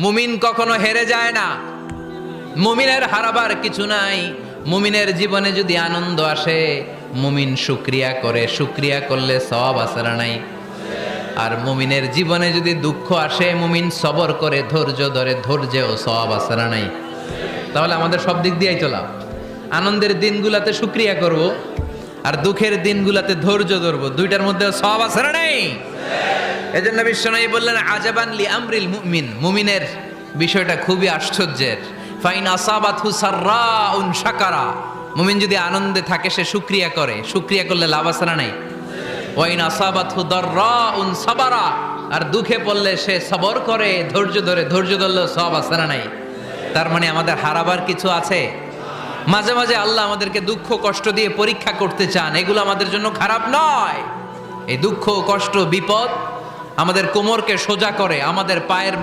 মুমিন কখনো হেরে যায় না। মুমিনের হারাবার কিছু নাই। মুমিনের জীবনে যদি আনন্দ আসে, মুমিন শুকরিয়া করে, শুকরিয়া করলে সওয়াব আছে না নাই? আর মুমিনের জীবনে যদি দুঃখ আসে, মুমিন সবর করে, ধৈর্য ধরে, ধৈর্যেও সওয়াব আছে না নাই? তাহলে আমাদের সব দিক দিয়েই তো লাভ। আনন্দের দিনগুলাতে শুকরিয়া করব, আর দুঃখের দিনগুলাতে ধৈর্য ধরবো, দুইটার মধ্যে সওয়াব আছে না নাই? এজন্য বিশ্বনবী বললেন, আজাবান লি আমরিল মুমিন, মুমিনের বিষয়টা খুবই আশ্চর্যের। ফাইন আসাবাতহু সাররাউন শাকারা, মুমিন যদি আনন্দে থাকে সে শুকরিয়া করে, শুকরিয়া করলে লাভ আছে না নাই? ওয়াইন আসাবাতহু দাররাউন সাবারা, আর দুঃখে পড়লে সে সবর করে, ধৈর্য ধরে, ধৈর্য ধরলে সওয়াব আছে না নাই? তার মানে আমাদের হারাবার কিছু আছে। মাঝে মাঝে আল্লাহ আমাদেরকে দুঃখ কষ্ট দিয়ে পরীক্ষা করতে চান, এগুলো আমাদের জন্য খারাপ নয়। এই দুঃখ কষ্ট বিপদ আমাদের কোমরকে সোজা করে, আমাদের পায়ের